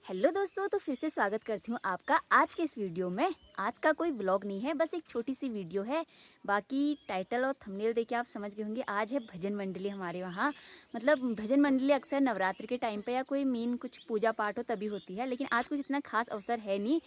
Hello दोस्तों, तो फिर से स्वागत करती हूँ आपका आज के इस वीडियो में। आज का कोई व्लॉग नहीं है, बस एक छोटी सी वीडियो है। बाकी टाइटल और थंबनेल देख के आप समझ गए होंगे। आज है भजन मंडली हमारे वहाँ। मतलब भजन मंडली अक्सर नवरात्रि के टाइम पे या कोई मेन कुछ पूजा पाठ हो तभी होती है, लेकिन आज कुछ इतना खास अवसर है नहीं।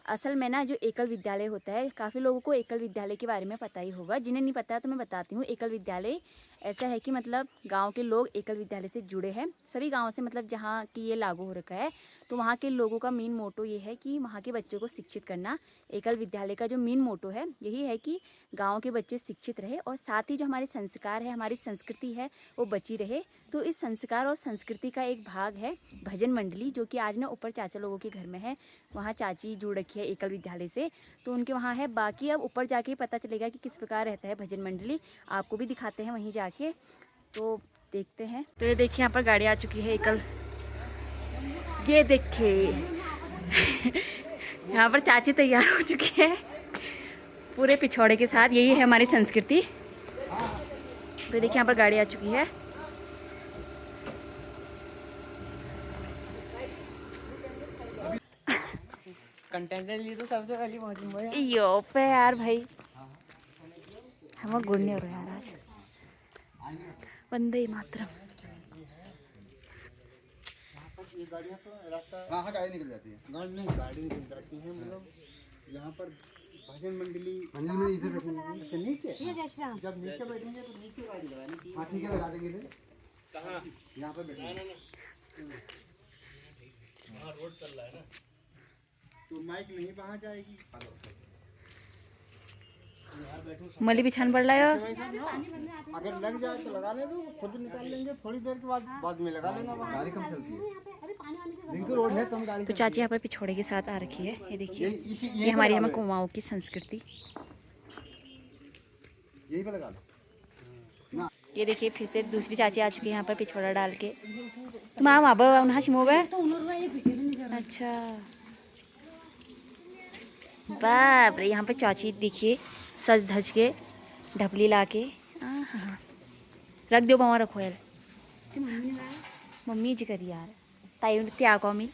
असल में ना, जो एकल विद्यालय होता है, काफ़ी लोगों को एकल विद्यालय के बारे में पता ही होगा। जिन्हें नहीं पता तो मैं बताती हूँ। एकल विद्यालय ऐसा है कि मतलब गांव के लोग एकल विद्यालय से जुड़े हैं। सभी गांवों से, मतलब जहाँ की ये लागू हो रखा है, तो वहाँ के लोगों का मेन मोटो ये है कि वहाँ के बच्चों को शिक्षित करना। एकल विद्यालय का जो मेन मोटो है यही है कि गाँव के बच्चे शिक्षित रहे और साथ ही जो हमारे संस्कार है, हमारी संस्कृति है, वो बची रहे। तो इस संस्कार और संस्कृति का एक भाग है भजन मंडली, जो कि आज ना ऊपर चाचा लोगों के घर में है। वहाँ चाची जुड़ रखी है एकल विद्यालय से, तो उनके वहाँ है। बाकी अब ऊपर जाके ही पता चलेगा कि किस प्रकार रहता है भजन मंडली। आपको भी दिखाते हैं वहीं जाके, तो देखते हैं। तो ये देखिए, यहाँ पर गाड़ी आ चुकी है एकल। ये देखिए यहाँ पर चाची तैयार हो चुकी है पूरे पिछौड़े के साथ। यही है हमारी संस्कृति। तो देखिए, यहाँ पर गाड़ी आ चुकी है। कंटेंट लिए तो सबसे पहली पहुंचूंगा यो पे यार भाई, हम गुड़ नहीं हो रहा यार आज। वंदे मातरम। हाँ गाड़ी निकल जाती है। गाड़ी निकल जाती है, मतलब यहाँ पर भजन मंडली इधर अच्छा नीचे, जब नीचे बैठेंगे तो नीचे गाड़ी लगानी थी। हाँ ठीक है, लगा देंगे। कहाँ? यहाँ पर बैठेंगे। वहाँ रोड चल रहा है ना, तो माइक नहीं वहाँ जाएगी। मली बिछान पड़ रहा है। अगर लग जाए तो लगा ले दो, खुद निकाल लेंगे थोड़ी देर के बाद में लगा लेना। गाड़ी कम चलती है, रोड है कम गाड़ी। तो चाची यहाँ पर पिछोड़े के साथ आ रखी है। ये देखिए, ये हमारी हम कुमाऊँ की संस्कृति। यही पे लगा लो। ये देखिए, फिर से दूसरी चाची आ चुकी है यहाँ पर पिछोड़ा डाल के। तुम आओ वहाँ उन्हा छिमोगे। अच्छा बाप रे, यहाँ पे चाची देखिए सज धज के ढपली ला के रख दो। वहाँ रखो यार, मम्मी जी करी यार। ताई त्या कौमी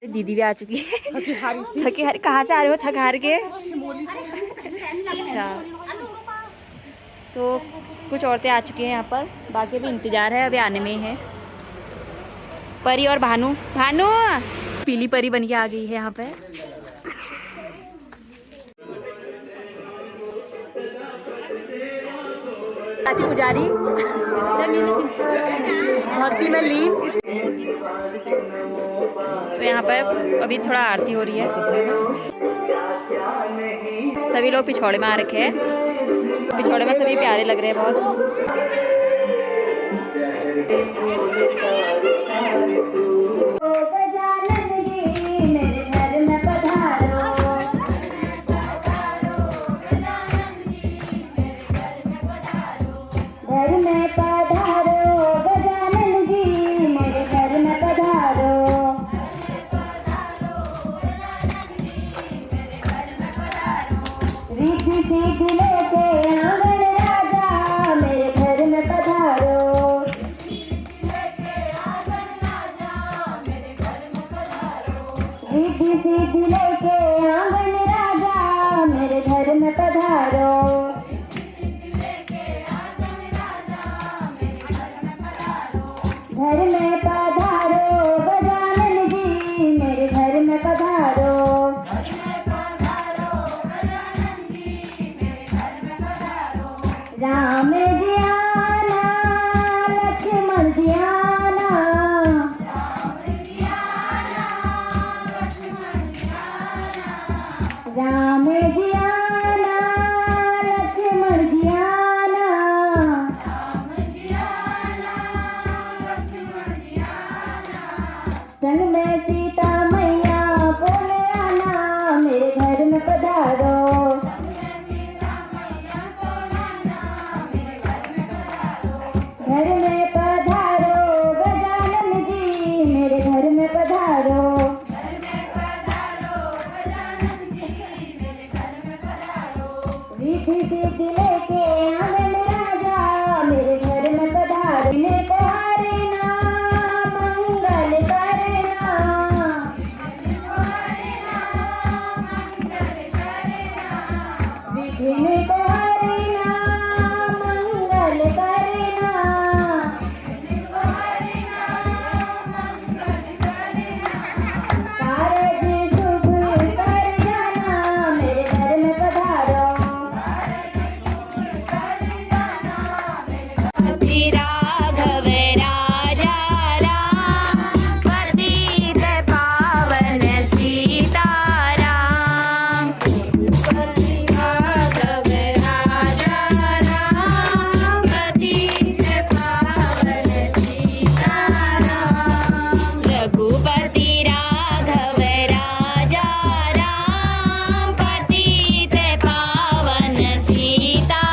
दीदी भी आ चुकी है। थके हार कहाँ से आ रहे हो? थक हार के। अच्छा, तो कुछ औरतें आ चुकी हैं यहाँ पर, बाकी भी इंतजार है, अभी आने में है। परी और भानु पीली परी बन के आ गई है यहाँ पे। चाची पुजारी भक्ति में लीन। तो यहाँ पर अभी थोड़ा आरती हो रही है। सभी लोग पिछौड़े में आ रखे हैं। पिछौड़े में सभी प्यारे लग रहे हैं बहुत। घर में पधारो गजानन जी, मेरे घर में पधारो। राम जी आना, लक्ष्मण जी आना, राम जी आना, लक्ष्मण जी आना, संग में सीता मैया बोले आना, मेरे घर में पधारो। घर में पधारो गजानन जी, मेरे घर में पधारो। रिद्धि सिद्धि लेके आनंद राजा, मेरे घर में पधारो। विघ्न को हारना मंगल करना, विघ्न को हारना मंगल करना, कारज शुभ कर जाना, मेरे घर में पधारो। राघव राजा राम पतित पावन सीताराम। राघव राजा राम पतित पावन सीताराम। रघुपति राघव राजा राम पतित पावन सीताराम।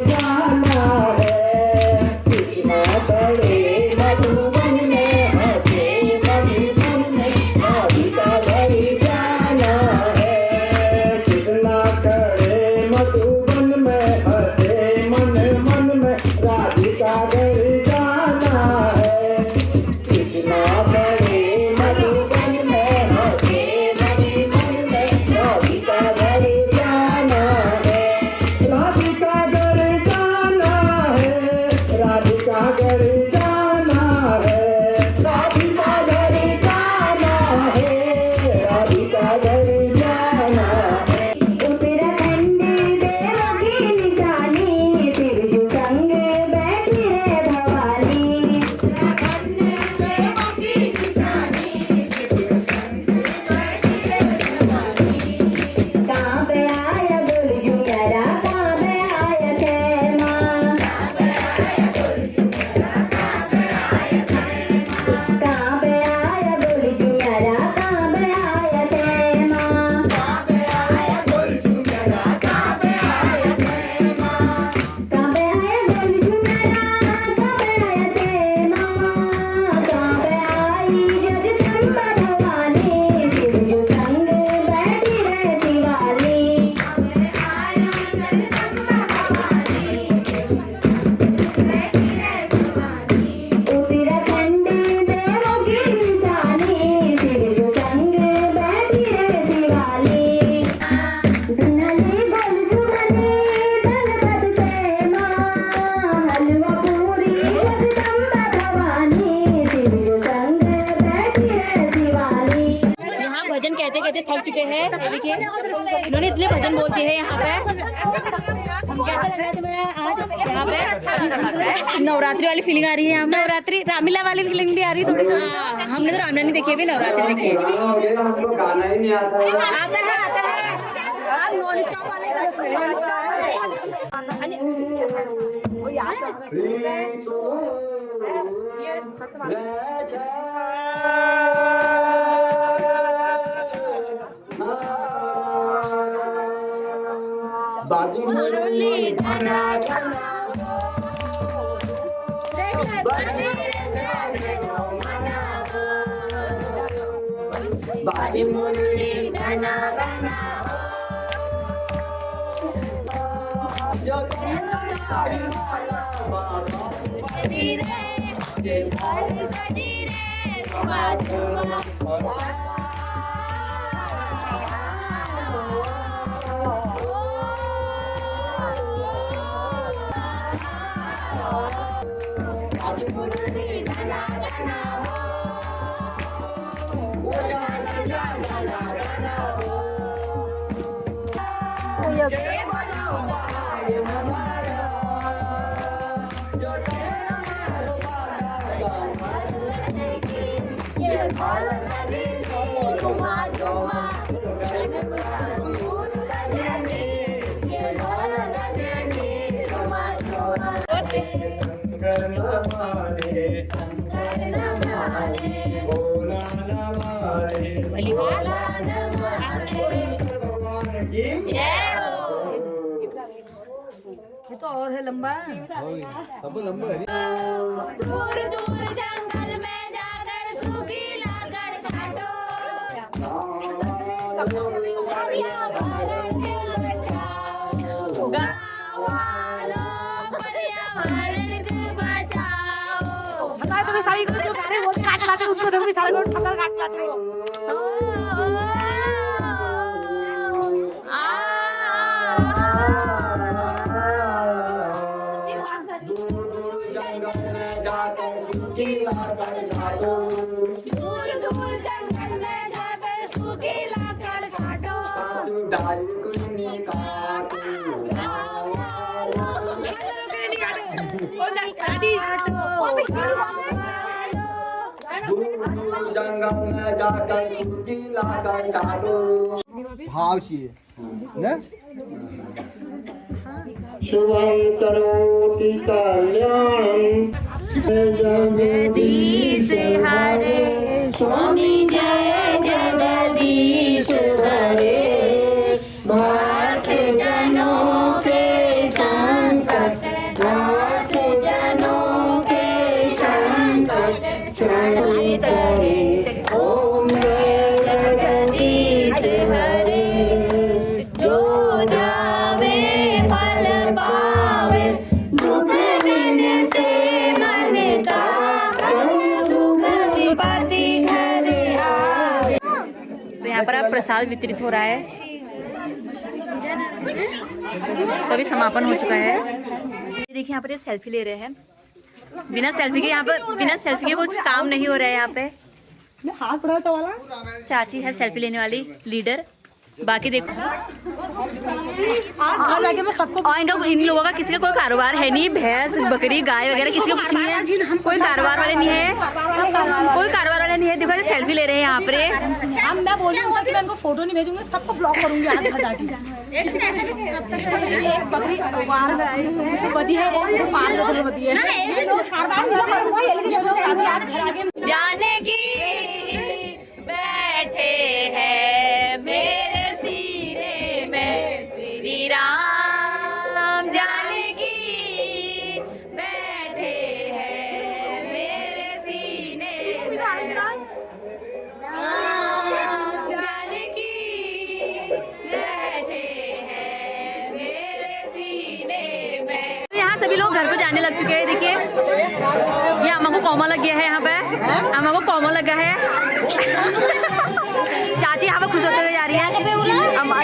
जाना है, सीखना पड़े हैं, ये देखिए इन्होंने इतने भजन बोल दिए हैं यहाँ पे। कैसा लग रहा है तुम्हें आज यहाँ पे? नवरात्रि वाली फीलिंग आ रही है यहाँ पे? नवरात्रि रामलीला वाली फीलिंग भी आ रही है थोड़ी। हमने तो रामलीला नहीं देखी अभी, नवरात्रि देखी है। हमको गाना ही नहीं आता है। आता है आप नॉन स्टॉप वाले बाजी मुरली धना बाजी मुरली धना ये तो और है लंबा। सब लंबा है। दूर दूर जंगल में जाकर सूखी लाकड़ काटो, पर्यावरण को बचाओ, गाँव वालों पर्यावरण को बचाओ। बताए तो सारी जो सारे वो काट लाते उसको देखो सारे लोग फसल काट लाते हो। दूर दूर जंगल में जाकर सूखी लाकड़ काटो, भाव चाहिए ना। शुभम करोति कल्याणम जगदीश हरे, स्वामी जय जगदीश हरे। भक्त जनों के संकट दास जनों के संकट क्षण करे, ओम जय जगदीश हरे। जो ध्यावे फल पावे, सुख बिन से मन का, दुख विपत्ति घर आवे। तो यहाँ पर अब प्रसाद वितरित हो रहा है, तो अभी समापन हो चुका है। ये देखिए यहाँ पर ये सेल्फी ले रहे हैं। बिना सेल्फी के यहाँ पर बिना सेल्फी के कुछ काम नहीं हो रहा है यहाँ पे। हाथ पड़ा तो वाला चाची है सेल्फी लेने वाली लीडर। बाकी देखो आज घर लाके मैं सबको और इन लोगों का किसी का कोई कारोबार है नहीं। भैंस बकरी गाय वगैरह किसी का कुछ नहीं है, कोई कारोबार वाले नहीं है, कोई कारोबार वाले नहीं है। देखो सेल्फी ले रहे हैं यहाँ पे। हम मैं बोल रही हूँ कि मैं उनको फोटो नहीं भेजूंगी, सबको ब्लॉक करूंगी आज घर जाके। एक बकरी बाहर बदी है, एक पाल बदी है। जानकी बैठे हैं मेरे सीने में श्री राम, जानकी बैठे हैं मेरे सीने में राम, जानकी बैठे हैं मेरे सीने में। तो यहाँ सभी लोग घर को जाने लग चुके हैं। देखिए ये अम्मा को कॉमा लग गया है, यहाँ पे अम्मा को कॉमा लगा है। चाची यहाँ पे खुश होते हुए जा रही है।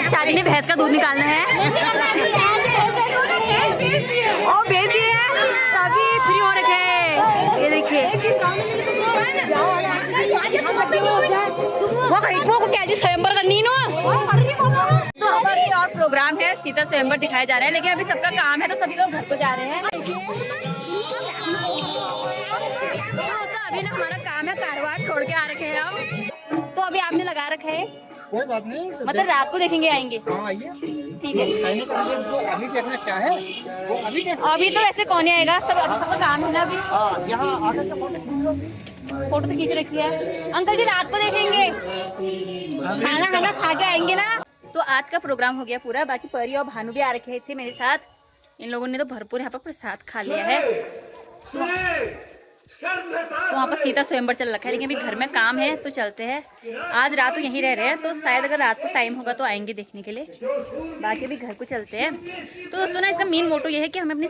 चाची ने भैंस का दूध निकालना है और बेच दिए हैं, तभी फ्री हो रखे हैं। ये देखिए ये वो क्या जी स्वयंवर करनी नो। तो हमारे और प्रोग्राम है, सीता स्वयंवर दिखाया जा रहा है, लेकिन अभी सबका काम है तो सभी लोग घर को जा रहे हैं। अभी ना हमारा काम है, कारवार छोड़ के आ रखे हैं हम। तो अभी आपने लगा रखा है, कोई बात नहीं, मतलब रात को देखेंगे आएंगे। हाँ आइए, ठीक है। कहीं का जो अभी देखना चाहे वो अभी देख। अभी तो ऐसे कौन आएगा, सबका काम है ना अभी। हाँ यहाँ आकर के फोटो तो खींच रखी है। अंकल जी रात को देखेंगे, खाना खाना खा के आएंगे ना। तो आज का प्रोग्राम हो गया पूरा। बाकी परी और भानु भी आ रखे थे मेरे साथ। इन लोगों ने तो भरपूर यहाँ पर प्रसाद खा लिया है। तो वहाँ पर सीता स्वयंवर चल रखा है, लेकिन अभी घर में काम है तो चलते हैं। आज रात तो यहीं रह रहे हैं, तो शायद अगर रात को टाइम होगा तो आएंगे देखने के लिए। बाकी अभी घर को चलते हैं। तो दोस्तों ना, इसका मेन मोटो ये है कि हमें अपनी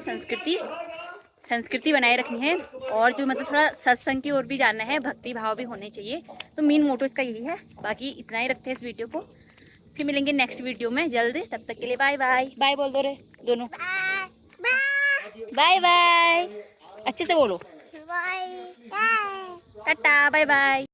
संस्कृति बनाए रखनी है, और जो मतलब थोड़ा सत्संग की ओर भी जाना है, भक्ति भाव भी होने चाहिए। तो मेन मोटो इसका यही है। बाकी इतना ही रखते हैं इस वीडियो को, फिर मिलेंगे नेक्स्ट वीडियो में जल्द। तब तक के लिए बाय बाय। बाय बोल दो रे दोनों, बाय बाय। अच्छे से बोलो, टाटा बाय बाय।